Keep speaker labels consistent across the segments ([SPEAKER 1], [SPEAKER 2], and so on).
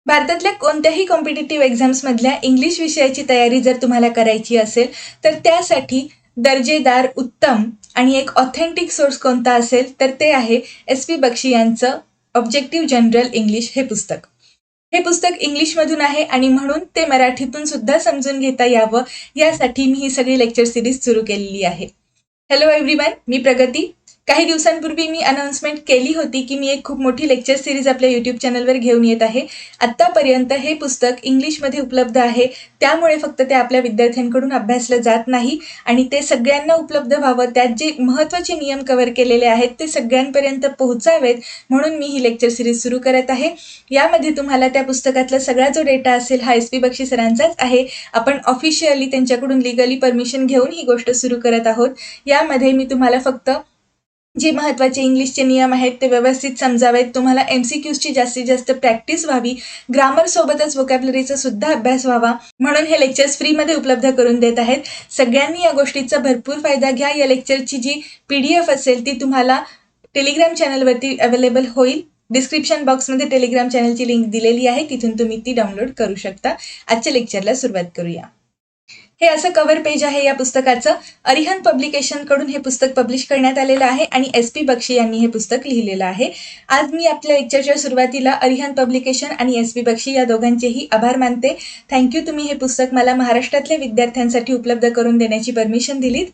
[SPEAKER 1] भारतातल्या कोणत्याही competitive एक्झाम्समधल्या English विषयाची तयारी जर तुम्हाला करायची असेल तर त्यासाठी दर्जेदार, उत्तम आणि एक ऑथेंटिक सोर्स कोणता असेल तर ते आहे SP बक्षी यांचं ऑब्जेक्टिव्ह जनरल इंग्लिश हे पुस्तक. हे पुस्तक इंग्लिशमधून आहे आणि म्हणून ते मराठीतून सुद्धा समजून घेता यावं यासाठी मी ही सगळी लेक्चर सिरीज सुरू केलेली आहे. हॅलो एव्हरीवन, मी प्रगती. काही दिवसांपूर्वी मी अनाउन्समेंट केली होती की मी एक खूप मोठी लेक्चर सिरीज आपल्या यूट्यूब चॅनलवर घेऊन येत आहे. आत्तापर्यंत हे पुस्तक इंग्लिशमध्ये उपलब्ध आहे, त्यामुळे फक्त ते आपल्या विद्यार्थ्यांकडून अभ्यासलं जात नाही आणि ते सगळ्यांना उपलब्ध व्हावं, त्यात जे महत्त्वाचे नियम कव्हर केलेले आहेत ते सगळ्यांपर्यंत पोहोचावेत म्हणून मी ही लेक्चर सिरीज सुरू करत आहे. यामध्ये तुम्हाला त्या पुस्तकातला सगळा जो डेटा असेल हा SP बक्षी सरांचाच आहे. आपण ऑफिशियली त्यांच्याकडून लिगली परमिशन घेऊन ही गोष्ट सुरू करत आहोत. यामध्ये मी तुम्हाला फक्त जे महत्त्वाचे इंग्लिशचे नियम आहेत ते व्यवस्थित समजावेत, तुम्हाला MCQची जास्तीत जास्त प्रॅक्टिस व्हावी, ग्रामर सोबतच व्होकॅब्युलरीचा सुद्धा अभ्यास व्हावा म्हणून हे लेक्चर्स फ्रीमध्ये उपलब्ध करून देत आहेत. सगळ्यांनी या गोष्टीचा भरपूर फायदा घ्या. या लेक्चरची जी PDF असेल ती तुम्हाला टेलिग्राम चॅनलवरती अवेलेबल होईल. डिस्क्रिप्शन बॉक्समध्ये टेलिग्राम चॅनलची लिंक दिलेली आहे, तिथून तुम्ही ती डाउनलोड करू शकता. आजच्या लेक्चरला सुरुवात करूया. हे असं कव्हर पेज आहे या पुस्तकाचं. अरिहंत पब्लिकेशनकडून हे पुस्तक पब्लिश करण्यात आलेलं आहे आणि SP बक्षी यांनी हे पुस्तक लिहिलेलं आहे. आज मी आपल्या लेक्चरच्या सुरुवातीला अरिहंत पब्लिकेशन आणि SP बक्षी या दोघांचेही आभार मानते. थँक्यू, तुम्ही हे पुस्तक मला महाराष्ट्रातल्या विद्यार्थ्यांसाठी उपलब्ध करून देण्याची परमिशन दिलीत,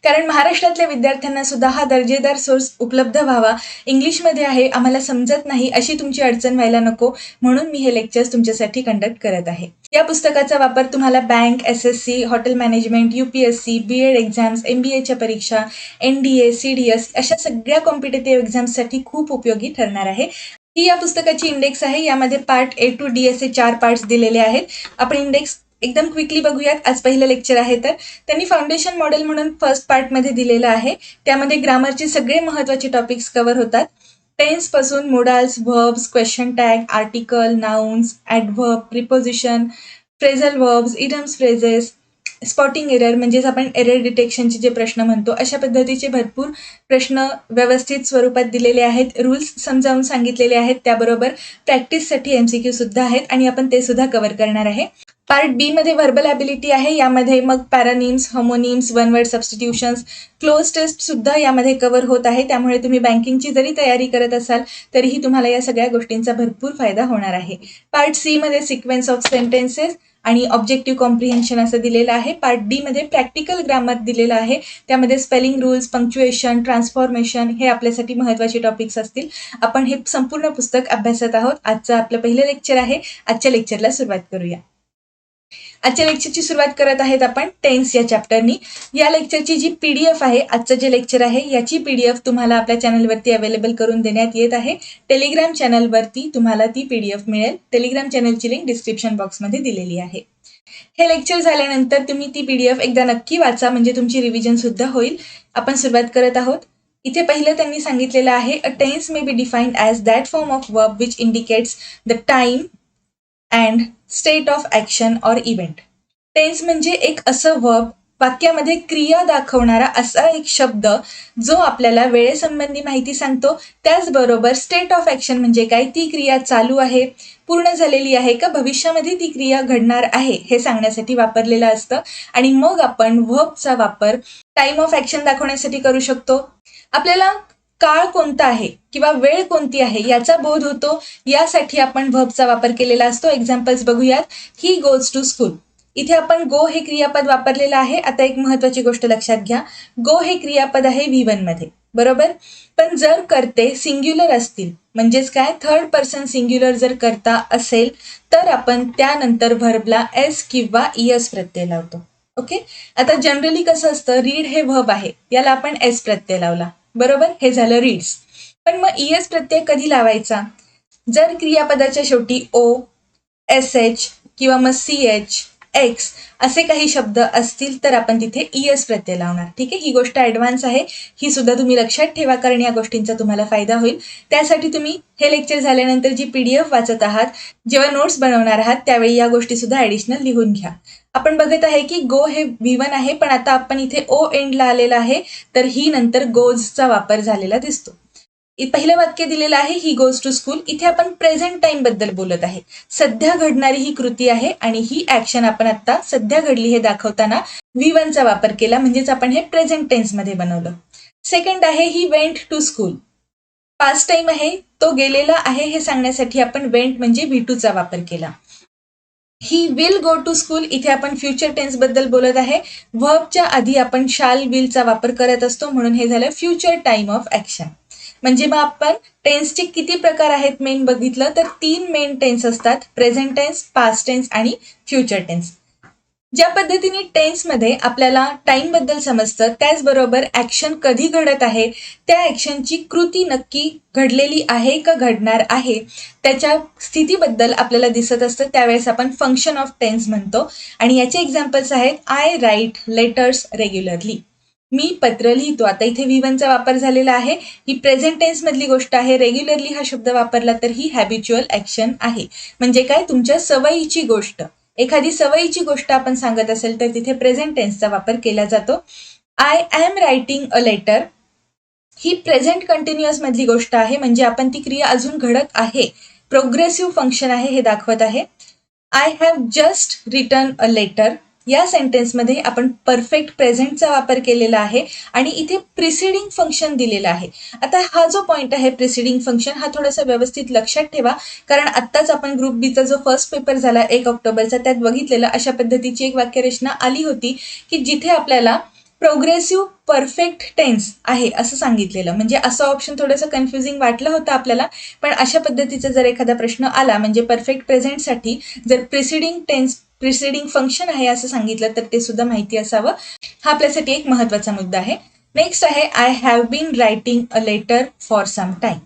[SPEAKER 1] कारण महाराष्ट्रातल्या विद्यार्थ्यांना सुद्धा हा दर्जेदार सोर्स उपलब्ध व्हावा. इंग्लिशमध्ये आहे, आम्हाला समजत नाही अशी तुमची अडचण व्हायला नको म्हणून मी हे लेक्चर्स तुमच्यासाठी कंडक्ट करत आहे. या पुस्तकाचा वापर तुम्हाला bank, SSC, hotel management, UPSC, BEd exams, MBAच्या परीक्षा, NDA, CDS अशा सगळ्या कॉम्पिटिटिव्ह एक्झाम्ससाठी खूप उपयोगी ठरणार आहे. ही या पुस्तकाची इंडेक्स आहे. यामध्ये पार्ट A to D असे 4 पार्ट्स दिलेले आहेत. आपण इंडेक्स एकदम क्विकली बघूयात. आज पहिलं लेक्चर आहे तर त्यांनी फाउंडेशन मॉडेल म्हणून फर्स्ट पार्टमध्ये दिलेलं आहे. त्यामध्ये ग्रामरचे सगळे महत्त्वाचे टॉपिक्स कव्हर होतात. टेन्स पासून modals, verbs, question tag, article, nouns, adverb, preposition, phrasal verbs, idioms, phrases, spotting error म्हणजेच आपण एरर डिटेक्शनचे जे प्रश्न म्हणतो अशा पद्धतीचे भरपूर प्रश्न व्यवस्थित स्वरूपात दिलेले आहेत. रूल्स समजावून सांगितलेले आहेत. त्याबरोबर प्रॅक्टिससाठी MCQ सुद्धा आहेत आणि आपण ते सुद्धा कव्हर करणार आहे. पार्ट B मध्ये व्हर्बल ॲबिलिटी आहे. यामध्ये मग paronyms, homonyms, one word substitutions, cloze test सुद्धा यामध्ये कव्हर होत आहे. त्यामुळे तुम्ही बँकिंगची जरी तयारी करत असाल तरीही तुम्हाला या सगळ्या गोष्टींचा भरपूर फायदा होणार आहे. पार्ट C मध्ये सिक्वेन्स ऑफ सेंटेन्सेस आणि ऑब्जेक्टिव्ह कॉम्प्रिहेन्शन असं दिलेलं आहे. पार्ट D मध्ये प्रॅक्टिकल ग्रामर दिलेलं आहे. त्यामध्ये स्पेलिंग रूल्स, पंक्च्युएशन, ट्रान्सफॉर्मेशन हे आपल्यासाठी महत्त्वाचे टॉपिक्स असतील. आपण हे संपूर्ण पुस्तक अभ्यासत आहोत. आजचं आपलं पहिलं लेक्चर आहे. आजच्या लेक्चरला सुरुवात करूया. आजच्या लेक्चरची सुरुवात करत आहेत आपण टेन्स या चॅप्टरनी. या लेक्चरची जी PDF आहे, आजचं जे लेक्चर आहे याची PDF तुम्हाला आपल्या चॅनलवरती अवेलेबल करून देण्यात येत आहे. टेलिग्राम चॅनलवरती तुम्हाला ती PDF मिळेल. टेलिग्राम चॅनलची लिंक डिस्क्रिप्शन बॉक्समध्ये दिलेली आहे. हे लेक्चर झाल्यानंतर तुम्ही ती PDF एकदा नक्की वाचा, म्हणजे तुमची रिव्हिजन सुद्धा होईल. आपण सुरुवात करत आहोत. इथे पहिलं त्यांनी सांगितलेलं आहे, a tense may be defined as that form of verb which indicates the time and state of action or event. Tense म्हणजे एक असं वर्ब, वाक्यामध्ये क्रिया दाखवणारा असा एक शब्द जो आपल्याला वेळेसंबंधी माहिती सांगतो. त्याचबरोबर स्टेट ऑफ ॲक्शन म्हणजे काय, ती क्रिया चालू आहे, पूर्ण झालेली आहे का भविष्यामध्ये ती क्रिया घडणार आहे हे सांगण्यासाठी वापरलेलं असतं. आणि मग आपण व्हर्बचा वापर टाइम ऑफ ॲक्शन दाखवण्यासाठी करू शकतो. आपल्याला काळ कोणता आहे किंवा वेळ कोणती आहे याचा बोध होतो, यासाठी आपण व्हर्बचा वापर केलेला असतो. एक्झाम्पल्स बघूयात. He goes to school. इथे आपण गो हे क्रियापद वापरलेलं आहे. आता एक महत्त्वाची गोष्ट लक्षात घ्या, गो हे क्रियापद आहे V1 मध्ये, बरोबर. पण जर कर्ते सिंग्युलर असतील, म्हणजेच काय, थर्ड पर्सन सिंग्युलर जर करता असेल तर आपण त्यानंतर व्हर्बला S किंवा ES प्रत्यय लावतो. ओके. आता जनरली कसं असतं, रीड हे व्हर्ब आहे, याला आपण S प्रत्यय लावला, बरोबर, हे झालं रीड्स. पण मग ES प्रत्यय कधी लावायचा, जर क्रियापदाच्या शेवटी O, SH किंवा मग CH, X असे काही शब्द असतील तर आपण तिथे ES प्रत्यय लावणार. ठीक आहे, ही गोष्ट ॲडव्हान्स आहे, ही सुद्धा तुम्ही लक्षात ठेवा, कारण या गोष्टींचा तुम्हाला फायदा होईल. त्यासाठी तुम्ही हे लेक्चर झाल्यानंतर जी PDF वाचत आहात, जेव्हा नोट्स बनवणार आहात त्यावेळी या गोष्टी सुद्धा ॲडिशनल लिहून घ्या. आपण बघत आहे की गो हे V1 आहे, पण आता आपण इथे O एंडला आलेला आहे, तर ही नंतर गोजचा वापर झालेला दिसतो. पहिलं वाक्य दिलेलं आहे ही गोज टू स्कूल. इथे आपण प्रेझेंट टाइम बद्दल बोलत आहे. सध्या घडणारी ही कृती आहे आणि ही ऍक्शन आपण आता सध्या घडली हे दाखवताना V1 चा वापर केला, म्हणजेच आपण हे प्रेझेंट टेन्स मध्ये बनवलं. सेकंड आहे he went to school. Past time आहे, तो गेलेला आहे हे सांगण्यासाठी आपण वेंट म्हणजे V2 चा वापर केला. He will go to school, इथे आपण फ्युचर टेन्स बद्दल बोलत आहे. व्हर्बच्या आधी आपण शाल विलचा वापर करत असतो, म्हणून हे झालं फ्युचर टाइम ऑफ ऍक्शन. म्हणजे मग आपण टेन्सचे किती प्रकार आहेत मेन बघितलं तर 3 मेन टेन्स असतात, प्रेझेंट टेन्स, पास्ट टेन्स आणि फ्युचर टेन्स. ज्या पद्धतीने टेन्समध्ये आपल्याला टाइम बद्दल समजतं, त्याचबरोबर ऍक्शन कधी घडत आहे, त्या ऍक्शनची कृती नक्की घडलेली आहे का घडणार आहे त्याच्या स्थितीबद्दल आपल्याला दिसत असतं, त्यावेळेस आपण फंक्शन ऑफ टेन्स म्हणतो. आणि याचे एक्झाम्पल्स आहेत आय राईट लेटर्स रेग्युलरली. मी पत्र लिहितो. आता इथे V1 चा वापर झालेला आहे. ही प्रेझेंट टेन्स मधली गोष्ट आहे. रेग्युलरली हा शब्द वापरला तर ही हॅबिच्युअल ऍक्शन आहे. म्हणजे काय, तुमच्या सवयीची गोष्ट. एखादी सवयीची गोष्ट आपण सांगत असेल तर तिथे प्रेझेंट टेन्सचा वापर केला जातो. I am writing a letter ही प्रेझेंट कंटिन्युअस मधली गोष्ट आहे, म्हणजे आपण ती क्रिया अजून घडत आहे, प्रोग्रेसिव्ह फंक्शन आहे हे दाखवत आहे. I have just written a letter या सेंटेन्समध्ये आपण परफेक्ट प्रेझेंटचा वापर केलेला आहे आणि इथे प्रिसिडिंग फंक्शन दिलेलं आहे. आता हा जो पॉइंट आहे प्रिसिडिंग फंक्शन, हा थोडासा व्यवस्थित लक्षात ठेवा, कारण आत्ताच आपण ग्रुप बीचा जो फर्स्ट पेपर झाला 1 ऑक्टोबरचा त्यात बघितलेलं अशा पद्धतीची एक वाक्यरचना आली होती की जिथे आपल्याला प्रोग्रेसिव्ह परफेक्ट टेन्स आहे असं सांगितलेलं. म्हणजे असं ऑप्शन थोडंसं कन्फ्युजिंग वाटलं होतं आपल्याला, पण अशा पद्धतीचा जर एखादा प्रश्न आला म्हणजे परफेक्ट प्रेझेंटसाठी जर प्रिसिडिंग फंक्शन आहे असं सांगितलं तर ते सुद्धा माहिती असावं. हा आपल्यासाठी एक महत्वाचा मुद्दा आहे. नेक्स्ट आहे I have been writing a letter for some time.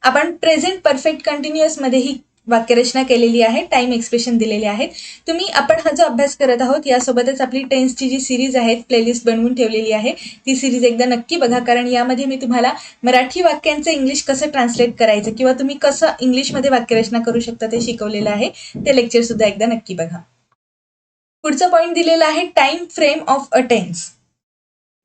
[SPEAKER 1] आपण प्रेझेंट परफेक्ट कंटिन्युअस मध्ये ही वाक्यरचना केलेली आहे, टाइम एक्सप्रेशन दिलेले आहेत. आपण हा जो अभ्यास करत आहोत यासोबतच आपली टेन्सची जी सिरीज आहे प्लेलिस्ट बनवून ठेवलेली आहे, ती सिरीज एकदा नक्की बघा, कारण यामध्ये मी तुम्हाला मराठी वाक्यांचं इंग्लिश कसं ट्रान्सलेट करायचं किंवा तुम्ही कसं इंग्लिशमध्ये वाक्यरचना करू शकता ते शिकवलेलं आहे. ते लेक्चर सुद्धा एकदा नक्की बघा. पुढचा पॉइंट दिलेला आहे time frame of a tense.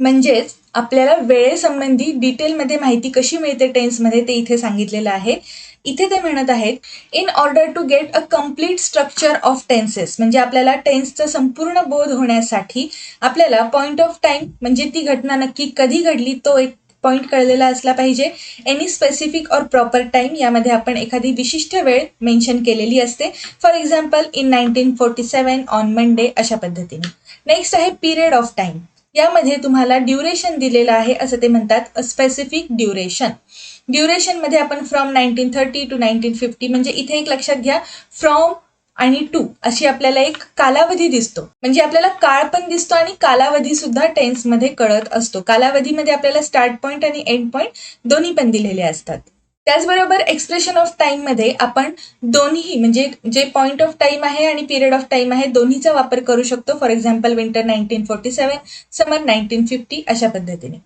[SPEAKER 1] म्हणजेच आपल्याला वेळेसंबंधी डिटेलमध्ये माहिती कशी मिळते टेन्समध्ये ते इथे सांगितलेलं आहे. इथे ते म्हणत आहेत in order to get a complete structure of tenses. म्हणजे आपल्याला टेन्सचा संपूर्ण बोध होण्यासाठी आपल्याला पॉइंट ऑफ टाइम म्हणजे ती घटना नक्की कधी घडली तो एक पॉइंट कळलेला असला पाहिजे. एनी स्पेसिफिक और प्रॉपर टाइम यामध्ये आपण एखादी विशिष्ट वेळ मेन्शन केलेली असते. For example in 1947 on Monday अशा पद्धतीने. नेक्स्ट आहे पिरियड ऑफ टाइम. यामध्ये तुम्हाला ड्युरेशन दिलेलं आहे, असं ते म्हणतात अ स्पेसिफिक ड्युरेशन. ड्युरेशन मध्ये आपण फ्रॉम 1930 टू 1950 म्हणजे इथे एक लक्षात घ्या, फ्रॉम आणि टू अशी आपल्याला एक कालावधी दिसतो. म्हणजे आपल्याला काळ पण दिसतो आणि कालावधी सुद्धा टेन्स मध्ये कळत असतो. कालावधीमध्ये आपल्याला स्टार्ट पॉइंट आणि एंड पॉइंट दोन्ही पण दिलेले असतात. त्याचबरोबर एक्सप्रेशन ऑफ टाइम मध्ये आपण दोन्ही म्हणजे जे पॉइंट ऑफ टाइम आहे आणि पिरियड ऑफ टाइम आहे दोन्हीचा वापर करू शकतो. फॉर एक्झाम्पल विंटर 1947, समर 1950 अशा पद्धतीने.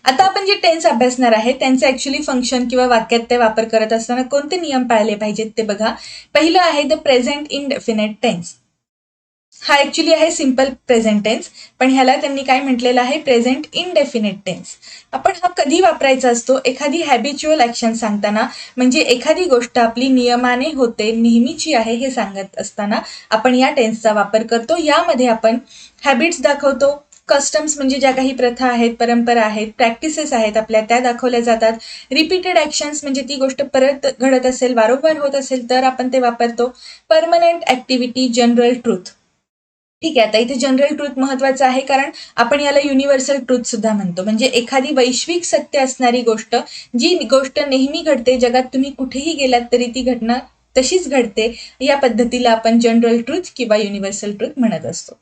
[SPEAKER 1] आता आपण जे टेन्स अभ्यासणार आहे त्यांचे ऍक्च्युअली फंक्शन किंवा वाक्यात ते वापर करत असताना कोणते नियम पाळले पाहिजेत ते बघा. पहिलं आहे द प्रेझेंट इनडेफिनेट टेन्स. हा ऍक्च्युअली आहे सिम्पल प्रेझेंट टेन्स, पण ह्याला त्यांनी काय म्हटलेलं आहे प्रेझेंट इनडेफिनेट टेन्स. आपण हा कधी वापरायचा असतो, एखादी हॅबिच्युअल ऍक्शन सांगताना, म्हणजे एखादी गोष्ट आपली नियमाने होते, नेहमीची आहे हे सांगत असताना आपण या टेन्सचा वापर करतो. यामध्ये आपण हॅबिट्स दाखवतो, कस्टम्स म्हणजे ज्या काही प्रथा आहेत, परंपरा आहेत, प्रॅक्टिसेस आहेत आपल्या त्या दाखवल्या जातात. रिपीटेड ऍक्शन्स म्हणजे ती गोष्ट परत घडत असेल, वारंवार होत असेल तर आपण ते वापरतो. Permanent activity, general truth. ठीक आहे, आता इथे जनरल ट्रूथ महत्वाचं आहे कारण आपण याला युनिव्हर्सल ट्रूथ सुद्धा म्हणतो. म्हणजे एखादी वैश्विक सत्य असणारी गोष्ट, जी गोष्ट नेहमी घडते, जगात तुम्ही कुठेही गेलात तरी ती घटना तशीच घडते, या पद्धतीला आपण जनरल ट्रूथ किंवा युनिव्हर्सल ट्रूथ म्हणत असतो.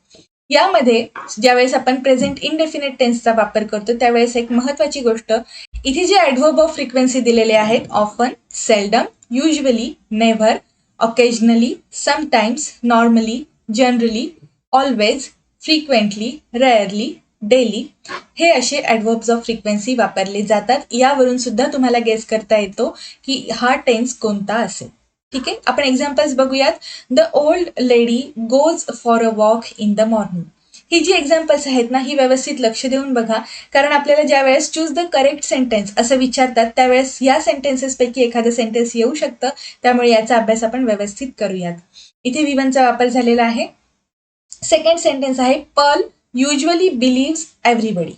[SPEAKER 1] यामध्ये ज्यावेळेस आपण प्रेझेंट इनडेफिनेट टेन्सचा वापर करतो त्यावेळेस एक महत्वाची गोष्ट, इथे जे ॲडव्हर्ब ऑफ फ्रिक्वेन्सी दिलेले आहेत, often, seldom, usually, never, occasionally, sometimes, normally, generally, always, frequently, rarely, daily, हे असे ॲडव्हर्ब्स ऑफ फ्रिक्वेन्सी वापरले जातात. यावरून सुद्धा तुम्हाला गेस करता येतो की हा टेन्स कोणता असेल. ठीक आहे, आपण एक्झाम्पल्स बघूयात. The old lady goes for a walk in the morning. ही जी एक्झाम्पल्स आहेत ना, ही व्यवस्थित लक्ष देऊन बघा, कारण आपल्याला ज्या वेळेस चूज द करेक्ट सेंटेन्स असं विचारतात त्यावेळेस या सेंटेन्सेसपैकी एखादं सेंटेन्स येऊ शकतं, त्यामुळे याचा अभ्यास आपण व्यवस्थित करूयात. इथे V1चा वापर झालेला आहे. सेकंड सेंटेन्स आहे Pearl usually believes everybody.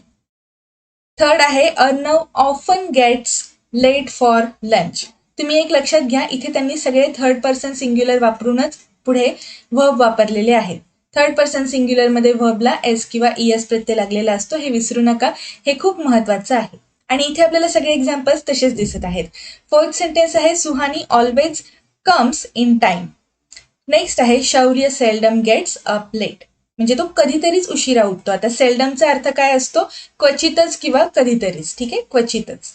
[SPEAKER 1] Third आहे Arnav often gets late for lunch. तुम्ही एक लक्षात घ्या, इथे त्यांनी सगळे थर्ड पर्सन सिंग्युलर वापरूनच पुढे व्हर्ब वापरलेले आहेत. थर्ड पर्सन सिंग्युलर मध्ये व्हर्बला एस किंवा ईएस प्रत्यय लागलेला असतो, हे विसरू नका, हे खूप महत्वाचं आहे. आणि इथे आपल्याला सगळे एक्झाम्पल्स तसेच दिसत आहेत. फोर्थ सेंटेन्स आहे Suhani always comes in time. Next आहे शौर्य सेल्डम गेट्स अप लेट. म्हणजे तो कधीतरीच उशिरा उठतो. आता सेल्डमचा अर्थ काय असतो? क्वचितच किंवा कधीतरीच. ठीक आहे, क्वचितच.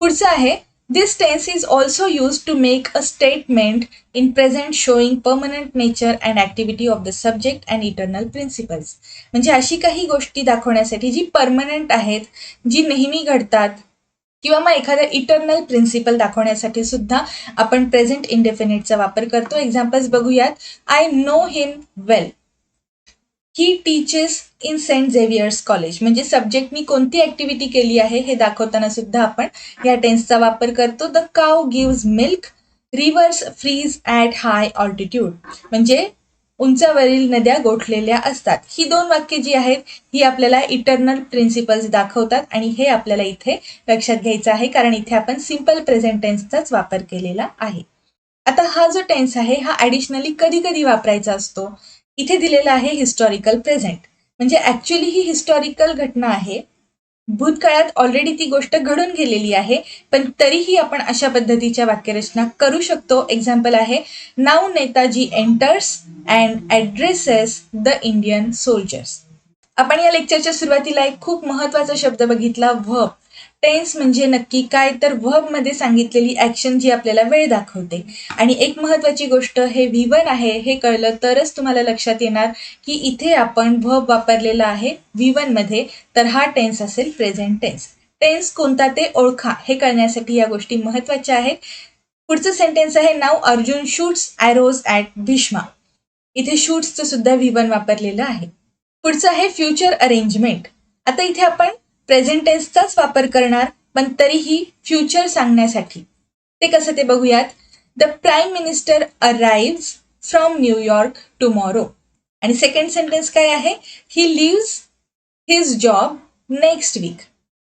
[SPEAKER 1] पुढचं आहे this tense is also use to make a statement in present showing permanent nature and activity of the subject and eternal principles. म्हणजे अशी काही गोष्टी दाखवण्यासाठी जी परमनंट आहेत, जी नेहमी घडतात, किंवा मग एखादा इटर्नल प्रिन्सिपल दाखवण्यासाठी सुद्धा आपण प्रेझेंट इंडेफिनिटचा वापर करतो. एक्झाम्पल्स बघूयात. I know him well. He teaches in Saint Xavier's College. म्हणजे सब्जेक्ट मी कोणती ऍक्टिव्हिटी केली आहे हे दाखवताना सुद्धा आपण या टेन्सचा वापर करतो. The cow gives milk. Rivers freeze at high altitude. म्हणजे उंचावरील नद्या गोठलेल्या असतात. ही दोन वाक्य जी आहेत ही आपल्याला इटर्नल प्रिन्सिपल्स दाखवतात आणि हे आपल्याला इथे लक्षात घ्यायचं आहे, कारण इथे आपण सिम्पल प्रेझेंट टेन्सचाच वापर केलेला आहे. आता हा जो टेन्स आहे हा ॲडिशनली कधी कधी वापरायचा असतो. इथे दिलेला आहे हिस्टॉरिकल प्रेझेंट. म्हणजे ऍक्च्युली ही हिस्टॉरिकल घटना आहे, भूतकाळात ऑलरेडी ती गोष्ट घडून गेलेली आहे, पण तरीही आपण अशा पद्धतीच्या वाक्यरचना करू शकतो. एक्झाम्पल आहे now Netaji enters and addresses the Indian soldiers. आपण या लेक्चरच्या सुरुवातीला एक खूप महत्वाचा शब्द बघितला, व्हर्ब. टेन्स म्हणजे नक्की काय, तर व्हर्ब मध्ये सांगितलेली ऍक्शन जी आपल्याला वेळ दाखवते. आणि एक महत्वाची गोष्ट, हे V1 आहे हे कळलं तरच तुम्हाला लक्षात येणार की इथे आपण व्हर्ब वापरलेला आहे V1 मध्ये, तर हा टेन्स असेल प्रेझेंट टेन्स. टेन्स कोणता ते ओळखा, हे कळण्यासाठी या गोष्टी महत्वाच्या आहेत. पुढचं सेंटेन्स आहे नाव Arjun shoots arrows at Bhishma. इथे शूट्सचं सुद्धा V1 वापरलेलं आहे. पुढचं आहे फ्युचर अरेंजमेंट. आता इथे आपण प्रेझेंट टेन्सचाच वापर करणार, पण तरीही फ्युचर सांगण्यासाठी. ते कसं ते बघूयात. The prime minister arrives from New York tomorrow. आणि सेकंड सेंटेन्स काय आहे, he leaves his job next week.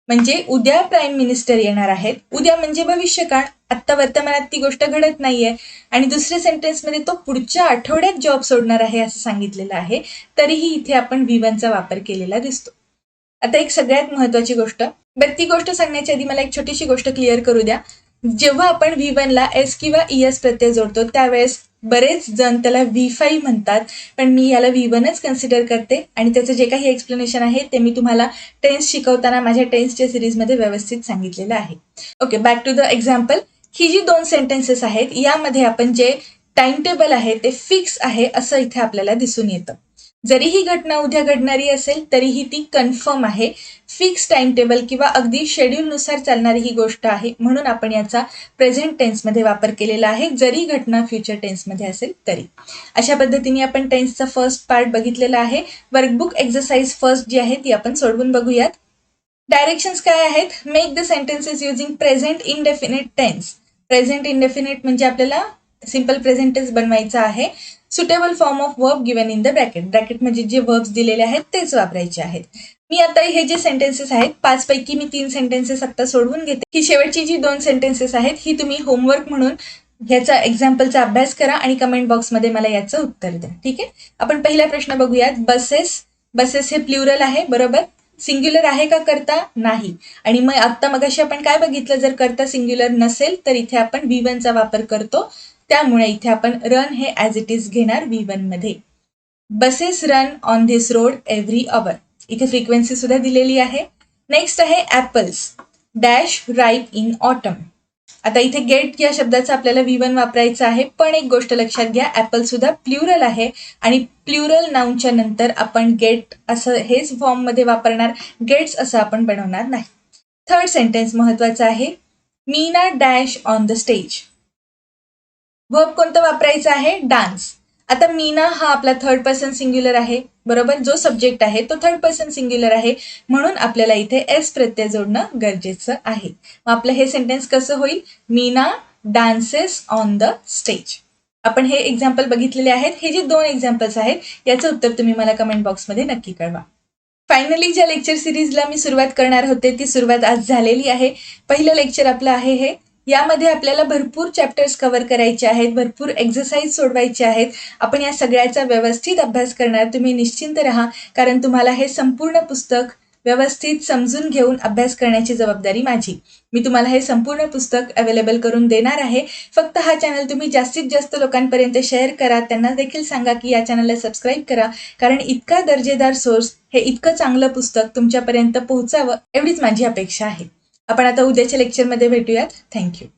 [SPEAKER 1] म्हणजे उद्या प्राईम मिनिस्टर येणार आहेत. उद्या म्हणजे भविष्यकाळ, आत्ता वर्तमानात ती गोष्ट घडत नाहीये. आणि दुसऱ्या सेंटेन्समध्ये तो पुढच्या आठवड्यात जॉब सोडणार आहे असं सांगितलेलं आहे, तरीही इथे आपण V1चा वापर केलेला दिसतो. आता एक सगळ्यात महत्वाची गोष्ट, बरं ती गोष्ट सांगण्याच्या आधी मला एक छोटीशी गोष्ट क्लिअर करू द्या. जेव्हा आपण V1ला एस किंवा ईएस प्रत्यय जोडतो त्यावेळेस बरेच जण त्याला V5 म्हणतात, पण मी याला V1च कन्सिडर करते आणि त्याचं जे काही एक्सप्लेनेशन आहे ते मी तुम्हाला टेन्स शिकवताना माझ्या टेन्सच्या सिरीजमध्ये व्यवस्थित सांगितलेलं आहे. Okay, back to the example. ही जी दोन सेंटेन्सेस आहेत यामध्ये आपण जे टाइम टेबल आहे ते फिक्स आहे असं इथे आपल्याला दिसून येतं. जरी ही घटना उद्या घडणारी असेल तरीही ती कन्फर्म आहे. फिक्स टाइम टेबल किंवा अगदी शेड्यूलनुसार चालणारी ही गोष्ट आहे, म्हणून आपण याचा प्रेझेंट टेन्समध्ये वापर केलेला आहे, जरी घटना फ्युचर टेन्समध्ये असेल तरी. अशा पद्धतीने आपण टेन्सचा फर्स्ट पार्ट बघितलेला आहे. वर्कबुक एक्सरसाइज फर्स्ट जी आहे ती आपण सोडवून बघूयात. डायरेक्शन्स काय आहेत. Make the sentences using present indefinite tense. Present indefinite म्हणजे आपल्याला सिंपल प्रेझेंट टेन्स बनवायचा आहे. Suitable form of verb given in the bracket. Bracket म्हणजे जे वर्ब्स दिलेले आहेत तेच वापरायचे आहेत. मी आता हे जे सेंटेन्सेस आहेत 5 पैकी मी 3 सेंटेन्सेस आता सोडवून घेते. ही शेवटची जी 2 सेंटेन्सेस आहेत ही तुम्ही होमवर्क म्हणून ह्याचा एक्झाम्पलचा अभ्यास करा आणि कमेंट बॉक्समध्ये मला याचं उत्तर द्या. ठीक आहे. आपण पहिला प्रश्न बघूयात. बसेस. बसेस हे प्लुरल आहे, बरोबर. सिंग्युलर आहे का करता? नाही. आणि मग आता मगाशी आपण काय बघितलं, जर करता सिंग्युलर नसेल तर इथे आपण V1चा वापर करतो, त्यामुळे इथे आपण रन हे ॲज इट इज घेणार V1 मध्ये. Buses run on this road every our. इथे फ्रिक्वेन्सी सुद्धा दिलेली आहे. नेक्स्ट आहे apples dash ripe in autumn. आता इथे गेट या शब्दाचा आपल्याला V1 वापरायचा आहे, पण एक गोष्ट लक्षात घ्या, ॲपल सुद्धा प्लुरल आहे आणि प्लुरल नाऊनच्या नंतर आपण गेट असं हेच फॉर्ममध्ये वापरणार, गेट्स असं आपण बनवणार नाही. थर्ड सेंटेन्स महत्वाचा आहे. Meena dash on the stage. Verb कोणतं वापरायचं आहे? डान्स. आता मीना हा आपला थर्ड पर्सन सिंग्युलर आहे, बरोबर. जो सब्जेक्ट आहे तो थर्ड पर्सन सिंग्युलर आहे, म्हणून आपल्याला इथे एस प्रत्यय जोडणं गरजेचं आहे. मग आपलं हे सेंटेन्स कसं होईल? Meena dances on the stage. आपण हे एक्झाम्पल बघितलेले आहेत. हे जे 2 एक्झाम्पल्स आहेत याचं उत्तर तुम्ही मला कमेंट बॉक्समध्ये नक्की कळवा. फायनली ज्या लेक्चर सिरीजला मी सुरुवात करणार होते ती सुरुवात आज झालेली आहे. पहिलं लेक्चर आपलं आहे हे. यामध्ये आपल्याला भरपूर चॅप्टर्स कव्हर करायचे आहेत, भरपूर एक्सरसाइज सोडवायचे आहेत. आपण या सगळ्याचा व्यवस्थित अभ्यास करणार. तुम्ही निश्चिंत राहा, कारण तुम्हाला हे संपूर्ण पुस्तक व्यवस्थित समजून घेऊन अभ्यास करण्याची जबाबदारी माझी. मी तुम्हाला हे संपूर्ण पुस्तक अवेलेबल करून देणार आहे. फक्त हा चॅनल तुम्ही जास्तीत जास्त लोकांपर्यंत शेअर करा. त्यांना देखील सांगा की या चॅनलला सबस्क्राईब करा, कारण इतका दर्जेदार सोर्स, हे इतकं चांगलं पुस्तक तुमच्यापर्यंत पोहोचावं एवढीच माझी अपेक्षा आहे. आपण आता उद्याच्या लेक्चरमध्ये भेटूयात. थँक्यू.